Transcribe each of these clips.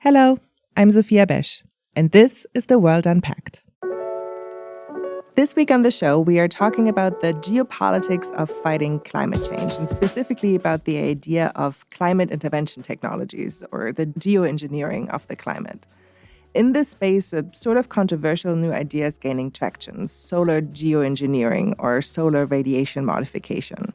Hello, I'm Sophia Besch, and this is The World Unpacked. This week on the show, we are talking about the geopolitics of fighting climate change, and specifically about the idea of climate intervention technologies, or the geoengineering of the climate. In this space, a sort of controversial new idea is gaining traction: solar geoengineering, or solar radiation modification.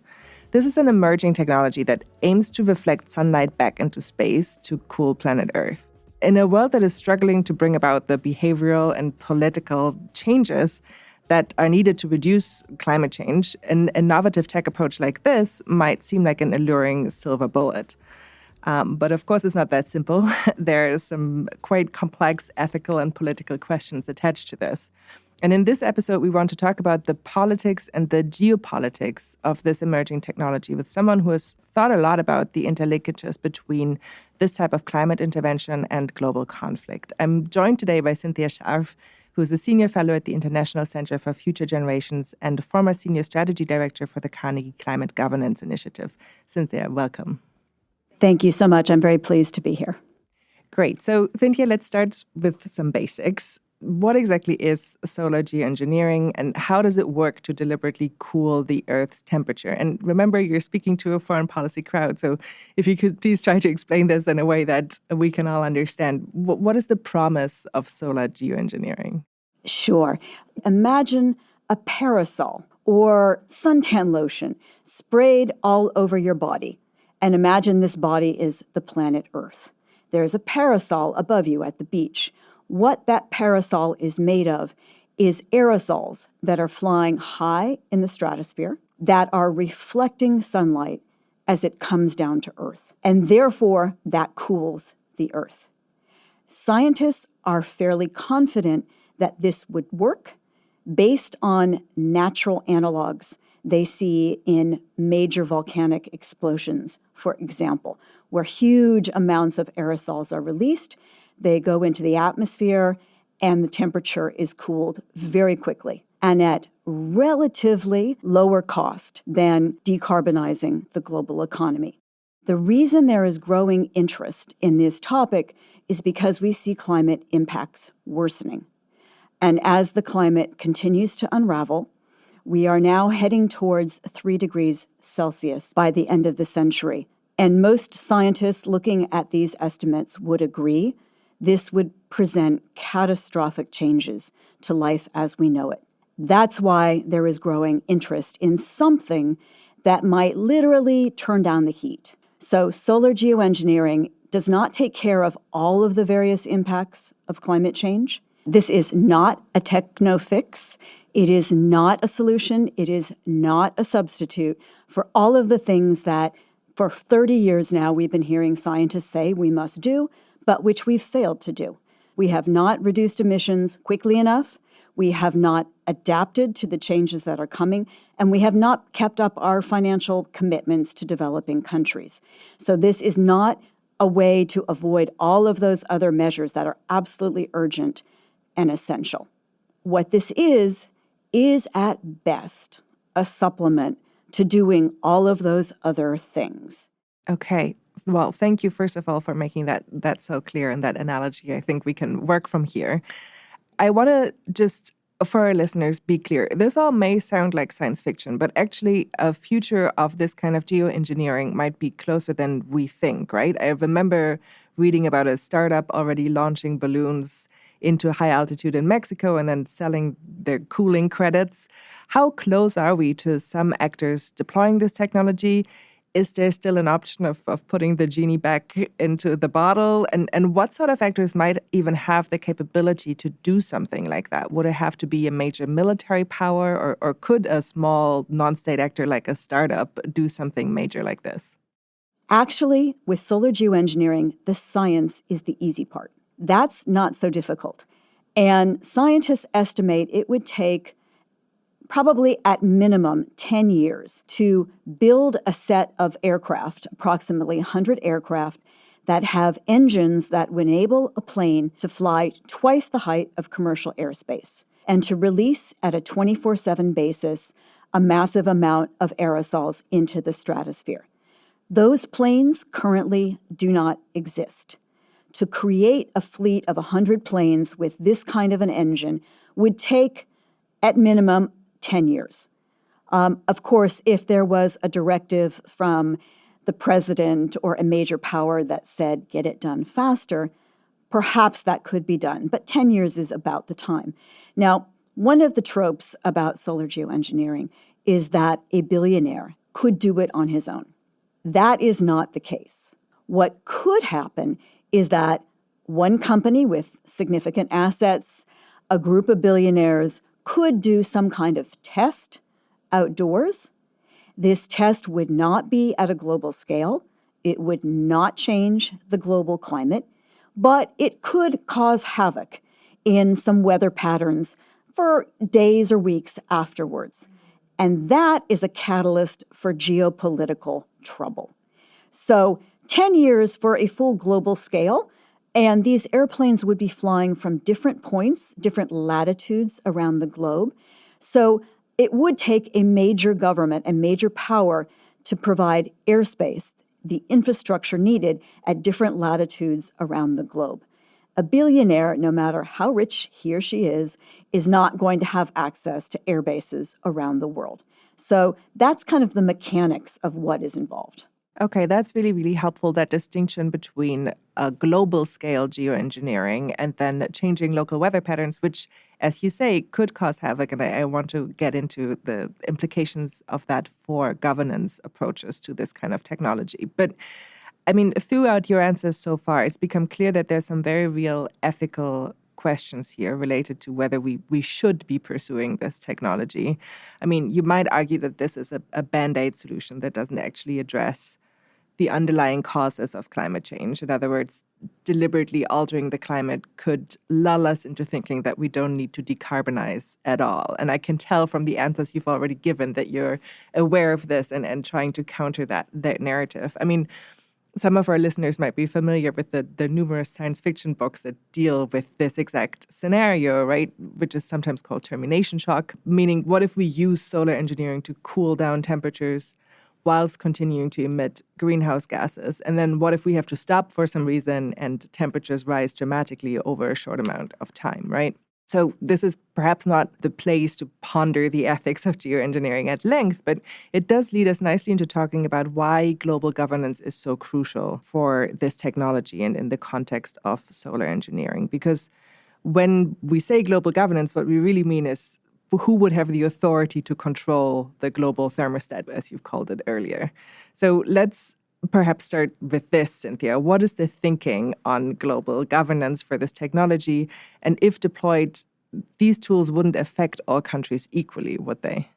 This is an emerging technology that aims to reflect sunlight back into space to cool planet Earth. In a world that is struggling to bring about the behavioral and political changes that are needed to reduce climate change, an innovative tech approach like this might seem like an alluring silver bullet. But of course, it's not that simple. There are some quite complex ethical and political questions attached to this. And in this episode, we want to talk about the politics and the geopolitics of this emerging technology with someone who has thought a lot about the interlinkages between this type of climate intervention and global conflict. I'm joined today by Cynthia Scharf, who is a senior fellow at the International Center for Future Generations and former senior strategy director for the Carnegie Climate Governance Initiative. Cynthia, welcome. Thank you so much. I'm very pleased to be here. Great. So, Cynthia, let's start with some basics. What exactly is solar geoengineering, and how does it work to deliberately cool the Earth's temperature? And remember, you're speaking to a foreign policy crowd, so if you could please try to explain this in a way that we can all understand. What is the promise of solar geoengineering? Sure. Imagine a parasol or suntan lotion sprayed all over your body. And imagine this body is the planet Earth. There's a parasol above you at the beach. What that parasol is made of is aerosols that are flying high in the stratosphere that are reflecting sunlight as it comes down to Earth. And therefore, that cools the Earth. Scientists are fairly confident that this would work based on natural analogs they see in major volcanic explosions, for example, where huge amounts of aerosols are released. They go into the atmosphere, and the temperature is cooled very quickly and at relatively lower cost than decarbonizing the global economy. The reason there is growing interest in this topic is because we see climate impacts worsening. And as the climate continues to unravel, we are now heading towards 3 degrees Celsius by the end of the century. And most scientists looking at these estimates would agree this would present catastrophic changes to life as we know it. That's why there is growing interest in something that might literally turn down the heat. So solar geoengineering does not take care of all of the various impacts of climate change. This is not a techno fix. It is not a solution. It is not a substitute for all of the things that for 30 years now we've been hearing scientists say we must do, but which we've failed to do. We have not reduced emissions quickly enough. We have not adapted to the changes that are coming, and we have not kept up our financial commitments to developing countries. So this is not a way to avoid all of those other measures that are absolutely urgent and essential. What this is at best a supplement to doing all of those other things. Okay. Well, thank you, first of all, for making that so clear and that analogy. I think we can work from here. I want to just, for our listeners, be clear. This all may sound like science fiction, but actually a future of this kind of geoengineering might be closer than we think, right? I remember reading about a startup already launching balloons into high altitude in Mexico and then selling their cooling credits. How close are we to some actors deploying this technology? Is there still an option of putting the genie back into the bottle? And what sort of actors might even have the capability to do something like that? Would it have to be a major military power, or could a small non-state actor like a startup do something major like this? Actually, with solar geoengineering, the science is the easy part. That's not so difficult. And scientists estimate it would take probably at minimum 10 years to build a set of aircraft, approximately 100 aircraft, that have engines that would enable a plane to fly twice the height of commercial airspace and to release at a 24/7 basis a massive amount of aerosols into the stratosphere. Those planes currently do not exist. to create a fleet of 100 planes with this kind of an engine would take, at minimum, 10 years. Of course, if there was a directive from the president or a major power that said, get it done faster, perhaps that could be done. But 10 years is about the time. Now, one of the tropes about solar geoengineering is that a billionaire could do it on his own. That is not the case. What could happen is that one company with significant assets, a group of billionaires, could do some kind of test outdoors. This test would not be at a global scale. It would not change the global climate, but it could cause havoc in some weather patterns for days or weeks afterwards. And that is a catalyst for geopolitical trouble. So 10 years for a full global scale, and these airplanes would be flying from different points, different latitudes around the globe. So it would take a major government, a major power to provide airspace, the infrastructure needed at different latitudes around the globe. A billionaire, no matter how rich he or she is not going to have access to air bases around the world. So that's kind of the mechanics of what is involved. Okay, that's really, really helpful, that distinction between a global scale geoengineering and then changing local weather patterns, which, as you say, could cause havoc. And I want to get into the implications of that for governance approaches to this kind of technology. But I mean, throughout your answers so far, it's become clear that there's some very real ethical questions here related to whether we should be pursuing this technology. I mean, you might argue that this is a Band-Aid solution that doesn't actually address the underlying causes of climate change. In other words, deliberately altering the climate could lull us into thinking that we don't need to decarbonize at all. And I can tell from the answers you've already given that you're aware of this and trying to counter that narrative. I mean, some of our listeners might be familiar with the numerous science fiction books that deal with this exact scenario, right? Which is sometimes called termination shock, meaning what if we use solar engineering to cool down temperatures whilst continuing to emit greenhouse gases? And then what if we have to stop for some reason and temperatures rise dramatically over a short amount of time, right? So this is perhaps not the place to ponder the ethics of geoengineering at length, but it does lead us nicely into talking about why global governance is so crucial for this technology and in the context of solar engineering. Because when we say global governance, what we really mean is who would have the authority to control the global thermostat, as you've called it earlier. So let's perhaps start with this, Cynthia. What is the thinking on global governance for this technology? And if deployed, these tools wouldn't affect all countries equally, would they?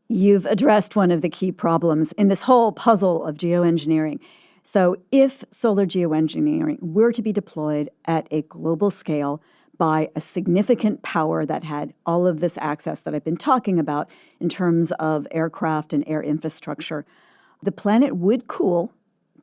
You've addressed one of the key problems in this whole puzzle of geoengineering. So if solar geoengineering were to be deployed at a global scale by a significant power that had all of this access that I've been talking about in terms of aircraft and air infrastructure, the planet would cool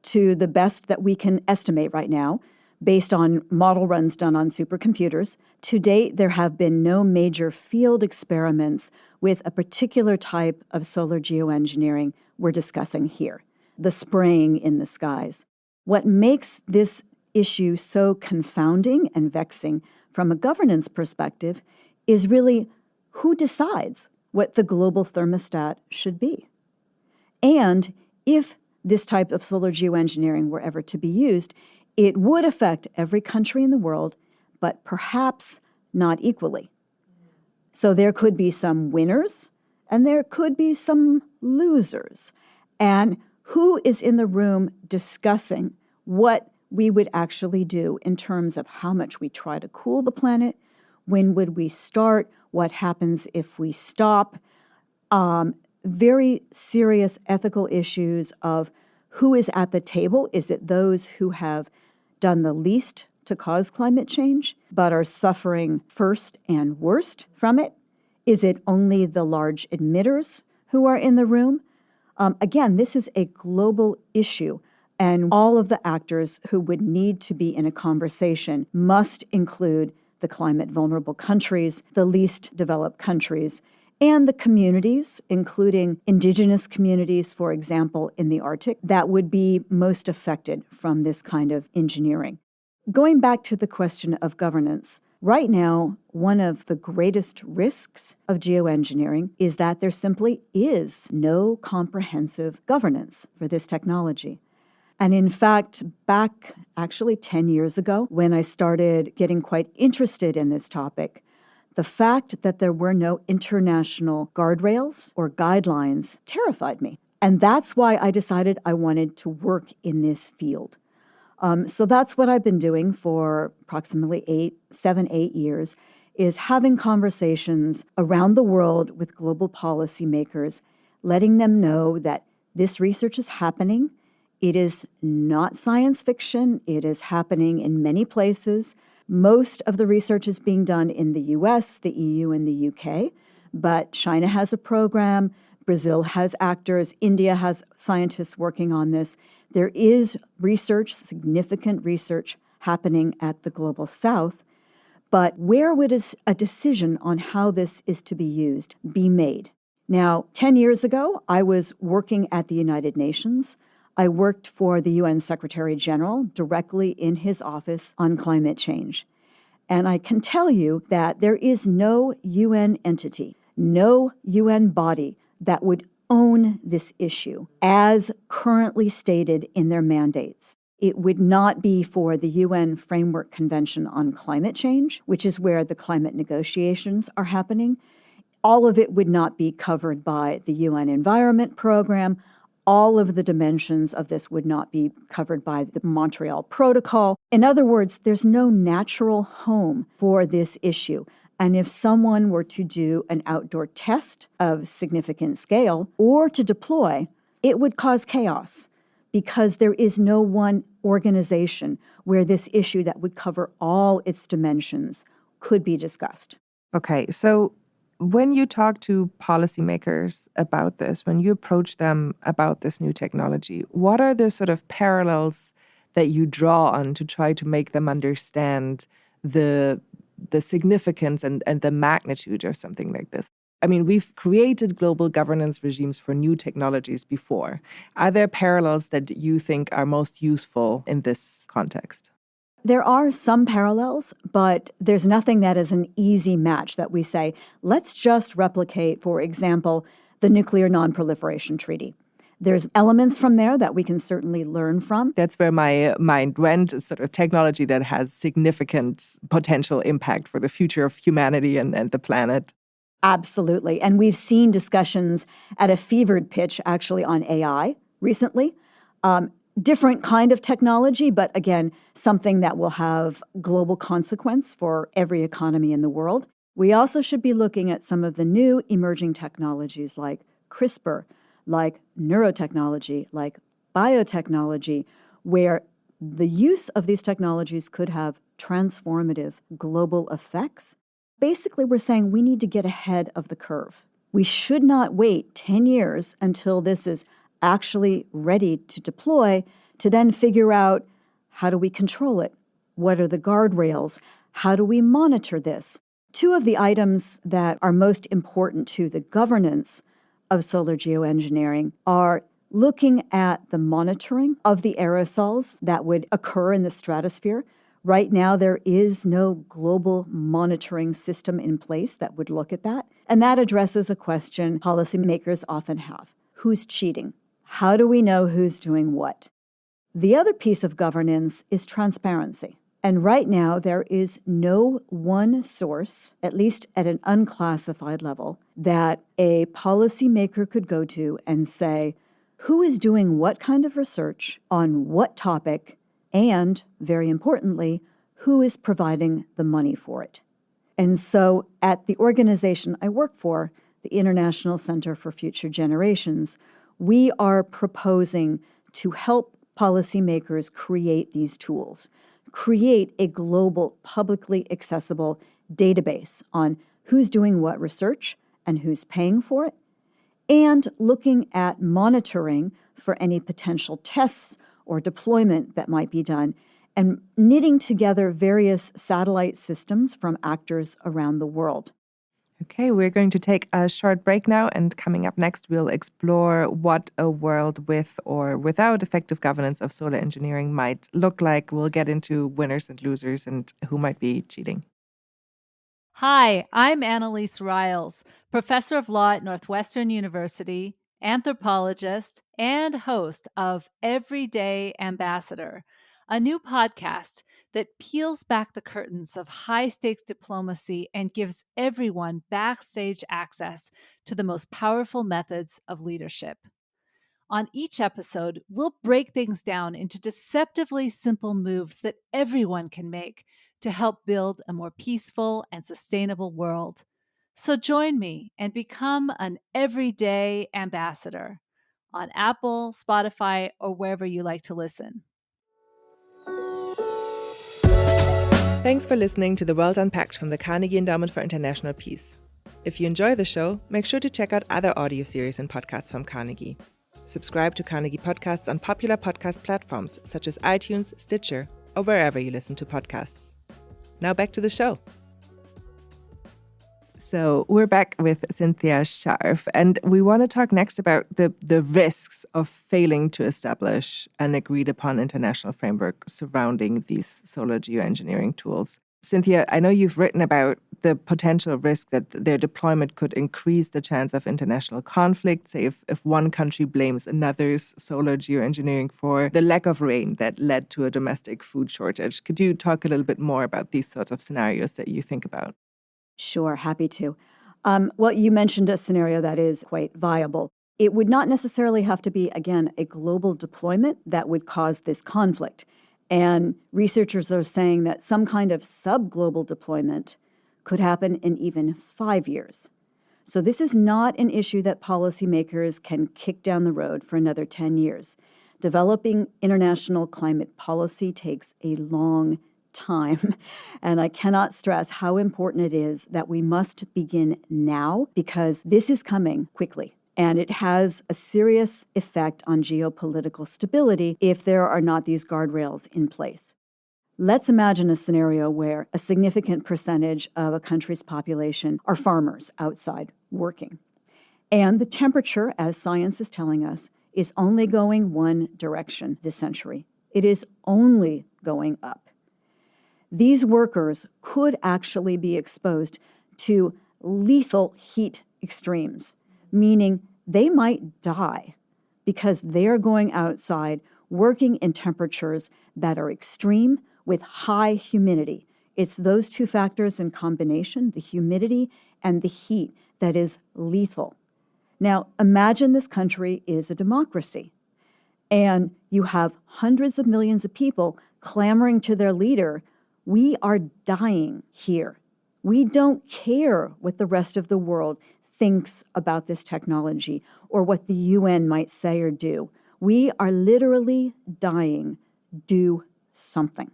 to the best that we can estimate right now, based on model runs done on supercomputers. To date, there have been no major field experiments with a particular type of solar geoengineering we're discussing here, the spraying in the skies. What makes this issue so confounding and vexing from a governance perspective is really who decides what the global thermostat should be. And if this type of solar geoengineering were ever to be used, it would affect every country in the world, but perhaps not equally. So there could be some winners and there could be some losers. And who is in the room discussing what we would actually do in terms of how much we try to cool the planet? When would we start? What happens if we stop? Very serious ethical issues of who is at the table. Is it those who have done the least to cause climate change, but are suffering first and worst from it? Is it only the large emitters who are in the room? Again, this is a global issue, and all of the actors who would need to be in a conversation must include the climate vulnerable countries, the least developed countries, and the communities, including indigenous communities, for example, in the Arctic, that would be most affected from this kind of engineering. Going back to the question of governance, right now, one of the greatest risks of geoengineering is that there simply is no comprehensive governance for this technology. And in fact, back actually 10 years ago, when I started getting quite interested in this topic, the fact that there were no international guardrails or guidelines terrified me. And that's why I decided I wanted to work in this field. So that's what I've been doing for approximately 8 years, is having conversations around the world with global policymakers, letting them know that this research is happening. It is not science fiction. It is happening in many places. Most of the research is being done in the US, the EU, and the UK, but China has a program, Brazil has actors, India has scientists working on this. There is research, significant research happening at the Global South, but where would a decision on how this is to be used be made? Now, 10 years ago, I was working at the United Nations. I worked for the UN Secretary General directly in his office on climate change. And I can tell you that there is no UN entity, no UN body that would own this issue as currently stated in their mandates. It would not be for the UN Framework Convention on Climate Change, which is where the climate negotiations are happening. All of it would not be covered by the UN Environment Program. All of the dimensions of this would not be covered by the Montreal Protocol. In other words, there's no natural home for this issue. And if someone were to do an outdoor test of significant scale or to deploy, it would cause chaos because there is no one organization where this issue that would cover all its dimensions could be discussed. Okay, so when you talk to policymakers about this, when you approach them about this new technology, what are the sort of parallels that you draw on to try to make them understand the significance and the magnitude of something like this? I mean, we've created global governance regimes for new technologies before. Are there parallels that you think are most useful in this context? There are some parallels, but there's nothing that is an easy match that we say, let's just replicate, for example, the Nuclear Non-Proliferation Treaty. There's elements from there that we can certainly learn from. That's where my mind went, sort of technology that has significant potential impact for the future of humanity and the planet. Absolutely. And we've seen discussions at a fevered pitch actually on AI recently. Different kind of technology, but again, something that will have global consequence for every economy in the world. We also should be looking at some of the new emerging technologies like CRISPR, like neurotechnology, like biotechnology, where the use of these technologies could have transformative global effects. Basically, we're saying we need to get ahead of the curve. We should not wait 10 years until this is actually ready to deploy to then figure out, how do we control it? What are the guardrails? How do we monitor this? Two of the items that are most important to the governance of solar geoengineering are looking at the monitoring of the aerosols that would occur in the stratosphere. Right now, there is no global monitoring system in place that would look at that. And that addresses a question policymakers often have. Who's cheating? How do we know who's doing what? The other piece of governance is transparency. And right now, there is no one source, at least at an unclassified level, that a policymaker could go to and say, who is doing what kind of research on what topic, and, very importantly, who is providing the money for it. And so at the organization I work for, the International Center for Future Generations, we are proposing to help policymakers create these tools, create a global, publicly accessible database on who's doing what research and who's paying for it, and looking at monitoring for any potential tests or deployment that might be done, and knitting together various satellite systems from actors around the world. Okay, we're going to take a short break now, and coming up next, we'll explore what a world with or without effective governance of solar engineering might look like. We'll get into winners and losers and who might be cheating. Hi, I'm Annalise Riles, professor of law at Northwestern University, anthropologist, and host of Everyday Ambassador, a new podcast that peels back the curtains of high stakes diplomacy and gives everyone backstage access to the most powerful methods of leadership. On each episode, we'll break things down into deceptively simple moves that everyone can make to help build a more peaceful and sustainable world. So join me and become an everyday ambassador on Apple, Spotify, or wherever you like to listen. Thanks for listening to The World Unpacked from the Carnegie Endowment for International Peace. If you enjoy the show, make sure to check out other audio series and podcasts from Carnegie. Subscribe to Carnegie podcasts on popular podcast platforms such as iTunes, Stitcher, or wherever you listen to podcasts. Now back to the show. So we're back with Cynthia Scharf, and we want to talk next about the risks of failing to establish an agreed upon international framework surrounding these solar geoengineering tools. Cynthia, I know you've written about the potential risk that their deployment could increase the chance of international conflict, say if one country blames another's solar geoengineering for the lack of rain that led to a domestic food shortage. Could you talk a little bit more about these sorts of scenarios that you think about? Sure, happy to. Well, you mentioned a scenario that is quite viable. It would not necessarily have to be, again, a global deployment that would cause this conflict. And researchers are saying that some kind of sub-global deployment could happen in even 5 years. So this is not an issue that policymakers can kick down the road for another 10 years. Developing international climate policy takes a long time, and I cannot stress how important it is that we must begin now, because this is coming quickly. And it has a serious effect on geopolitical stability if there are not these guardrails in place. Let's imagine a scenario where a significant percentage of a country's population are farmers outside working. And the temperature, as science is telling us, is only going one direction this century. It is only going up. These workers could actually be exposed to lethal heat extremes, meaning they might die because they are going outside working in temperatures that are extreme with high humidity. It's those two factors in combination, the humidity and the heat, that is lethal. Now, imagine this country is a democracy, and you have hundreds of millions of people clamoring to their leader, "We are dying here. We don't care what the rest of the world thinks about this technology or what the UN might say or do. We are literally dying. Do something."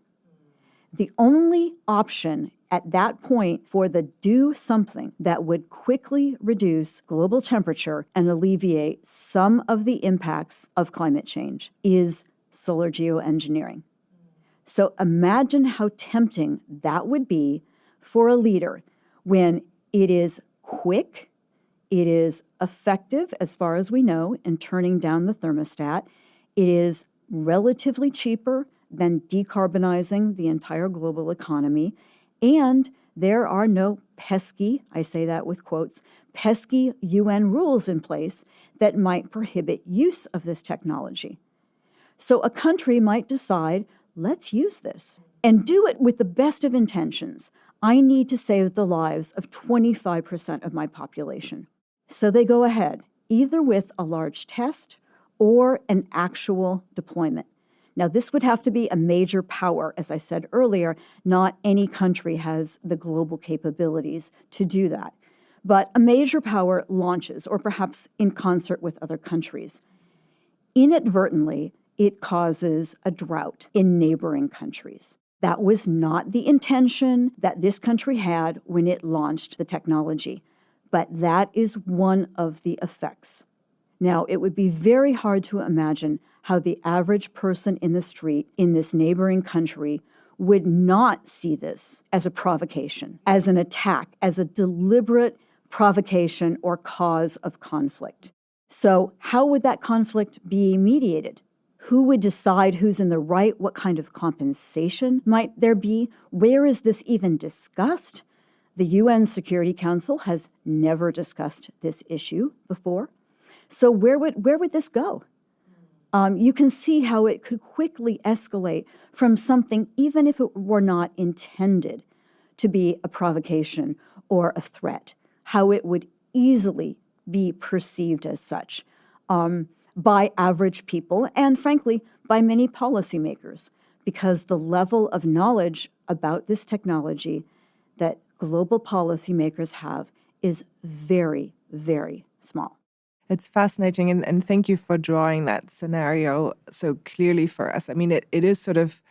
The only option at that point for the do something that would quickly reduce global temperature and alleviate some of the impacts of climate change is solar geoengineering. So imagine how tempting that would be for a leader when it is quick, it is effective, as far as we know, in turning down the thermostat, it is relatively cheaper than decarbonizing the entire global economy, and there are no pesky, I say that with quotes, pesky UN rules in place that might prohibit use of this technology. So a country might decide, let's use this and do it with the best of intentions. I need to save the lives of 25% of my population. So they go ahead, either with a large test or an actual deployment. Now, this would have to be a major power. As I said earlier, not any country has the global capabilities to do that. But a major power launches, or perhaps in concert with other countries. Inadvertently, it causes a drought in neighboring countries. That was not the intention that this country had when it launched the technology, but that is one of the effects. Now, it would be very hard to imagine how the average person in the street in this neighboring country would not see this as a provocation, as an attack, as a deliberate provocation or cause of conflict. So how would that conflict be mediated? Who would decide who's in the right? What kind of compensation might there be? Where is this even discussed? The UN Security Council has never discussed this issue before. So where would this go? You can see how it could quickly escalate from something, even if it were not intended to be a provocation or a threat, how it would easily be perceived as such by average people and, frankly, by many policymakers, because the level of knowledge about this technology that global policymakers have is very, very small. It's fascinating, and thank you for drawing that scenario so clearly for us. I mean, it is sort of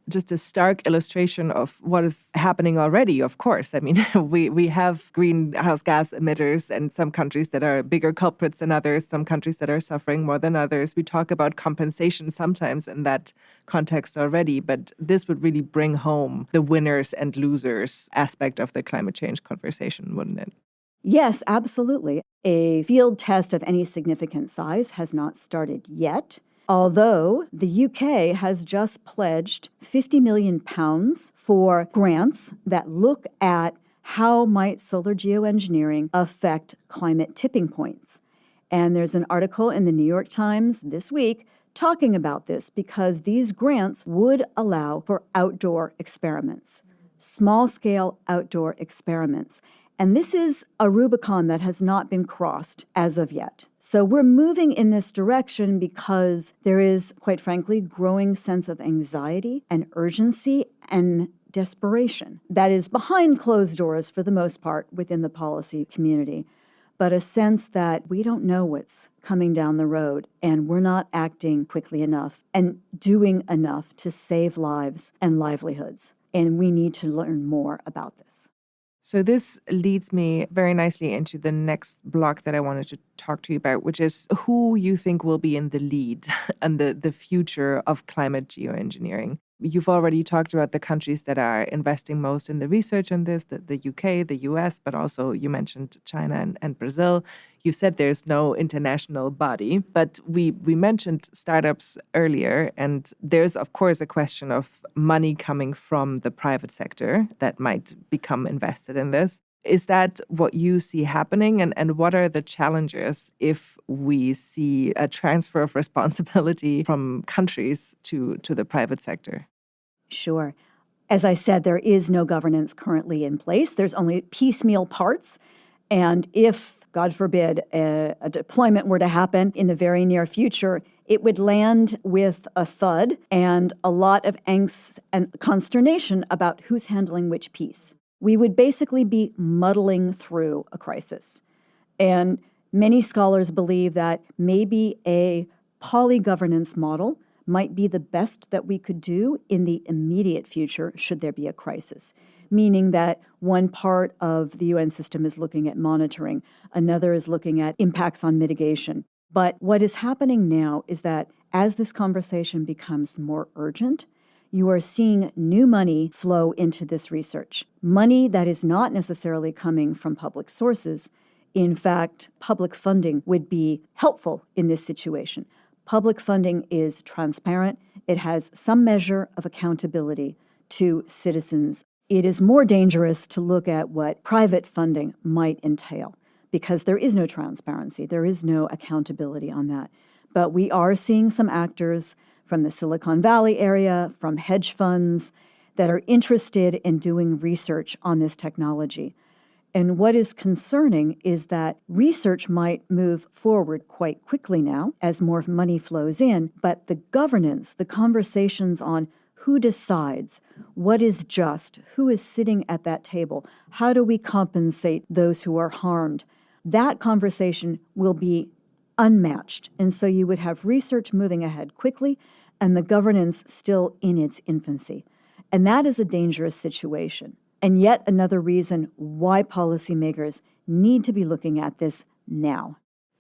just a stark illustration of what is happening already, of course. I mean, we have greenhouse gas emitters and some countries that are bigger culprits than others, some countries that are suffering more than others. We talk about compensation sometimes in that context already, but this would really bring home the winners and losers aspect of the climate change conversation, wouldn't it? Yes, absolutely. A field test of any significant size has not started yet, although the UK has just pledged £50 million for grants that look at how might solar geoengineering affect climate tipping points. And there's an article in the New York Times this week talking about this because these grants would allow for outdoor experiments, small-scale outdoor experiments. And this is a Rubicon that has not been crossed as of yet. So we're moving in this direction because there is, quite frankly, growing sense of anxiety and urgency and desperation that is behind closed doors for the most part within the policy community, but a sense that we don't know what's coming down the road and we're not acting quickly enough and doing enough to save lives and livelihoods. And we need to learn more about this. So this leads me very nicely into the next block that I wanted to talk to you about, which is who you think will be in the lead and the future of climate geoengineering. You've already talked about the countries that are investing most in the research on this, the UK, the US, but also you mentioned China and Brazil. You said there's no international body, but we mentioned startups earlier, and there's, of course, a question of money coming from the private sector that might become invested in this. Is that what you see happening? And what are the challenges if we see a transfer of responsibility from countries to the private sector? Sure. As I said, there is no governance currently in place. There's only piecemeal parts. And if, God forbid, a deployment were to happen in the very near future, it would land with a thud and a lot of angst and consternation about who's handling which piece. We would basically be muddling through a crisis. And many scholars believe that maybe a polygovernance model might be the best that we could do in the immediate future should there be a crisis, meaning that one part of the UN system is looking at monitoring, another is looking at impacts on mitigation. But what is happening now is that as this conversation becomes more urgent, you are seeing new money flow into this research. Money that is not necessarily coming from public sources. In fact, public funding would be helpful in this situation. Public funding is transparent. It has some measure of accountability to citizens. It is more dangerous to look at what private funding might entail because there is no transparency. There is no accountability on that. But we are seeing some actors from the Silicon Valley area, from hedge funds that are interested in doing research on this technology. And what is concerning is that research might move forward quite quickly now as more money flows in, but the governance, the conversations on who decides, what is just, who is sitting at that table, how do we compensate those who are harmed, that conversation will be unmatched. And so you would have research moving ahead quickly and the governance still in its infancy. And that is a dangerous situation. And yet another reason why policymakers need to be looking at this now.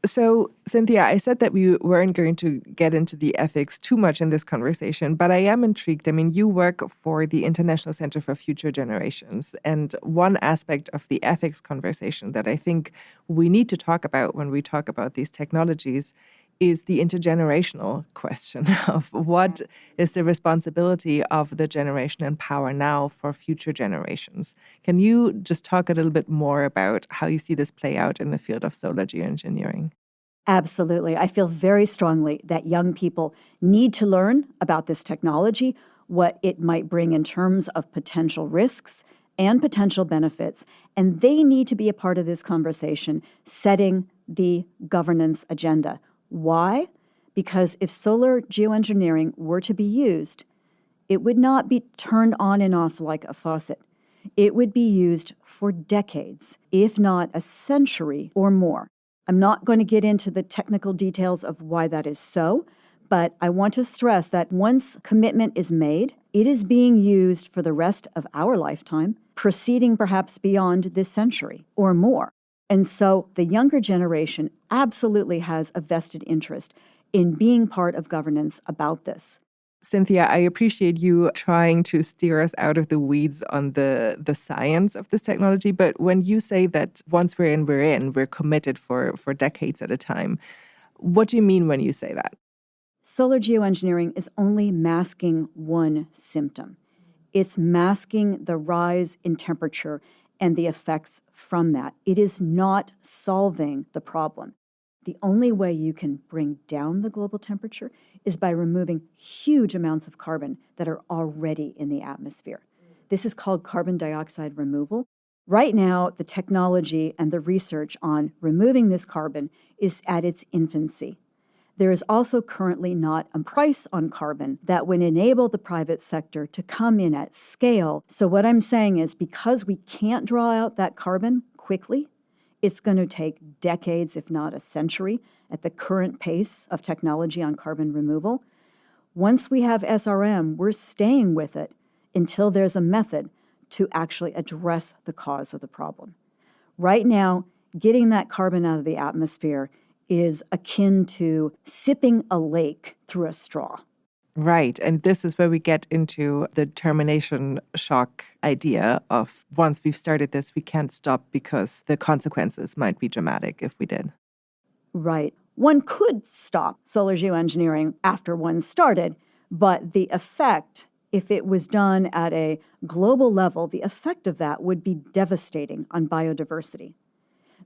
So, Cynthia, I said that we weren't going to get into the ethics too much in this conversation, but I am intrigued. I mean, you work for the International Center for Future Generations, and one aspect of the ethics conversation that I think we need to talk about when we talk about these technologies is the intergenerational question of what is the responsibility of the generation in power now for future generations. Can you just talk a little bit more about how you see this play out in the field of solar geoengineering? Absolutely. I feel very strongly that young people need to learn about this technology, what it might bring in terms of potential risks and potential benefits, and they need to be a part of this conversation, setting the governance agenda. Why? Because if solar geoengineering were to be used, it would not be turned on and off like a faucet. It would be used for decades, if not a century or more. I'm not going to get into the technical details of why that is so, but I want to stress that once commitment is made, it is being used for the rest of our lifetime, proceeding perhaps beyond this century or more. And so the younger generation absolutely has a vested interest in being part of governance about this. Cynthia, I appreciate you trying to steer us out of the weeds on the science of this technology. But when you say that once we're committed for decades at a time, what do you mean when you say that? Solar geoengineering is only masking one symptom. It's masking the rise in temperature and the effects from that. It is not solving the problem. The only way you can bring down the global temperature is by removing huge amounts of carbon that are already in the atmosphere. This is called carbon dioxide removal. Right now, the technology and the research on removing this carbon is at its infancy. There is also currently not a price on carbon that would enable the private sector to come in at scale. So what I'm saying is because we can't draw out that carbon quickly, it's going to take decades, if not a century, at the current pace of technology on carbon removal. Once we have SRM, we're staying with it until there's a method to actually address the cause of the problem. Right now, getting that carbon out of the atmosphere is akin to sipping a lake through a straw. Right. And this is where we get into the termination shock idea of once we've started this, we can't stop because the consequences might be dramatic if we did. Right. One could stop solar geoengineering after one started, but the effect, if it was done at a global level, the effect of that would be devastating on biodiversity,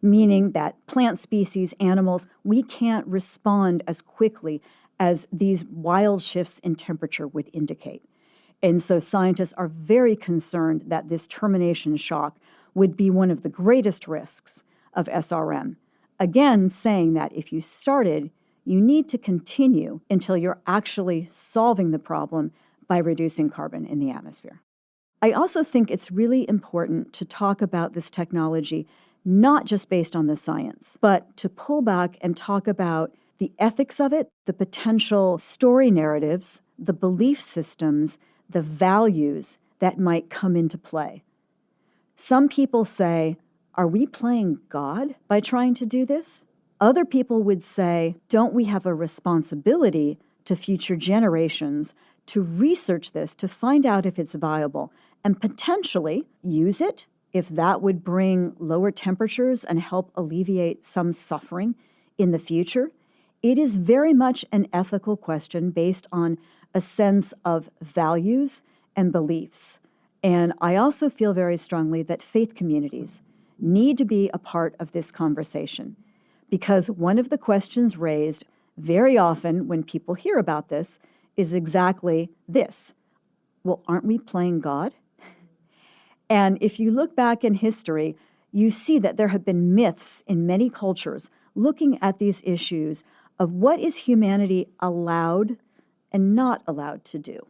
meaning that plant species, animals, we can't respond as quickly as these wild shifts in temperature would indicate. And so scientists are very concerned that this termination shock would be one of the greatest risks of SRM. Again, saying that if you started, you need to continue until you're actually solving the problem by reducing carbon in the atmosphere. I also think it's really important to talk about this technology not just based on the science, but to pull back and talk about the ethics of it, the potential story narratives, the belief systems, the values that might come into play. Some people say, are we playing God by trying to do this? Other people would say, don't we have a responsibility to future generations to research this, to find out if it's viable, and potentially use it if that would bring lower temperatures and help alleviate some suffering in the future? It is very much an ethical question based on a sense of values and beliefs. And I also feel very strongly that faith communities need to be a part of this conversation, because one of the questions raised very often when people hear about this is exactly this. Well, aren't we playing God? And if you look back in history, you see that there have been myths in many cultures looking at these issues of what is humanity allowed and not allowed to do.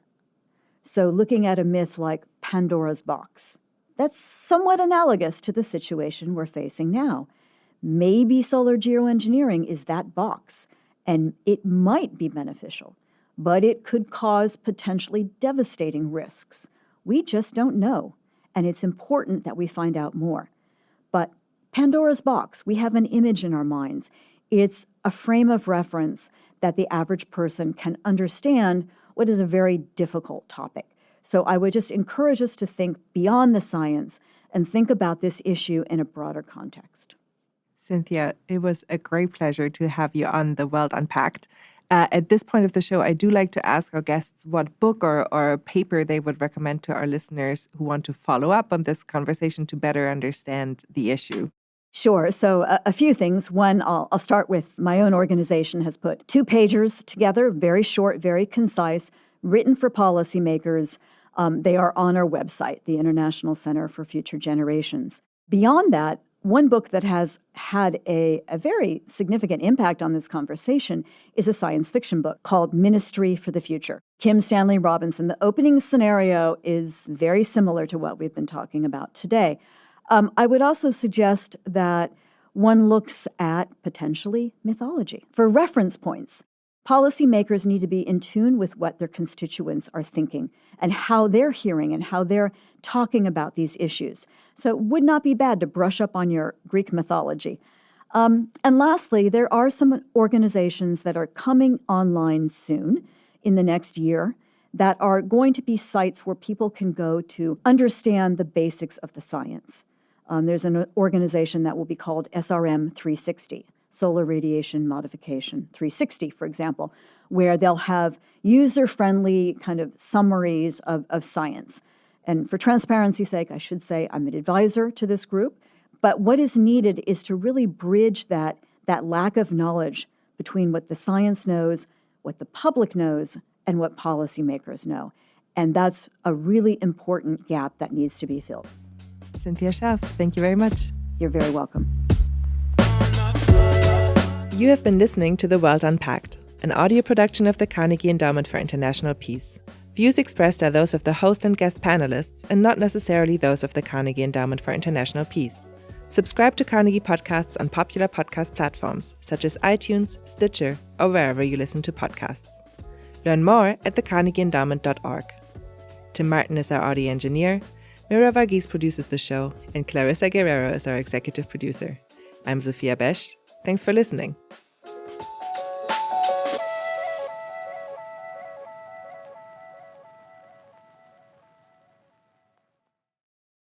So looking at a myth like Pandora's box, that's somewhat analogous to the situation we're facing now. Maybe solar geoengineering is that box, and it might be beneficial, but it could cause potentially devastating risks. We just don't know, and it's important that we find out more. But Pandora's box, we have an image in our minds. it's a frame of reference that the average person can understand what is a very difficult topic. So I would just encourage us to think beyond the science and think about this issue in a broader context. Cynthia, it was a great pleasure to have you on The World Unpacked. At this point of the show, I do like to ask our guests what book or paper they would recommend to our listeners who want to follow up on this conversation to better understand the issue. Sure. So a few things. One, I'll start with my own organization has put 2-pagers together, very short, very concise, written for policymakers. They are on our website, the International Center for Future Generations. Beyond that, one book that has had a very significant impact on this conversation is a science fiction book called Ministry for the Future. Kim Stanley Robinson. The opening scenario is very similar to what we've been talking about today. I would also suggest that one looks at potentially mythology for reference points. Policymakers need to be in tune with what their constituents are thinking and how they're hearing and how they're talking about these issues. So it would not be bad to brush up on your Greek mythology. And lastly, there are some organizations that are coming online soon in the next year that are going to be sites where people can go to understand the basics of the science. There's an organization that will be called SRM 360. Solar Radiation Modification 360, for example, where they'll have user-friendly kind of summaries of science. And for transparency's sake, I should say I'm an advisor to this group. But what is needed is to really bridge that lack of knowledge between what the science knows, what the public knows, and what policymakers know. And that's a really important gap that needs to be filled. Cynthia Scharf, thank you very much. You're very welcome. You have been listening to The World Unpacked, an audio production of the Carnegie Endowment for International Peace. Views expressed are those of the host and guest panelists and not necessarily those of the Carnegie Endowment for International Peace. Subscribe to Carnegie podcasts on popular podcast platforms such as iTunes, Stitcher, or wherever you listen to podcasts. Learn more at thecarnegieendowment.org. Tim Martin is our audio engineer, Mira Varghese produces the show, and Clarissa Guerrero is our executive producer. I'm Sophia Besch. Thanks for listening.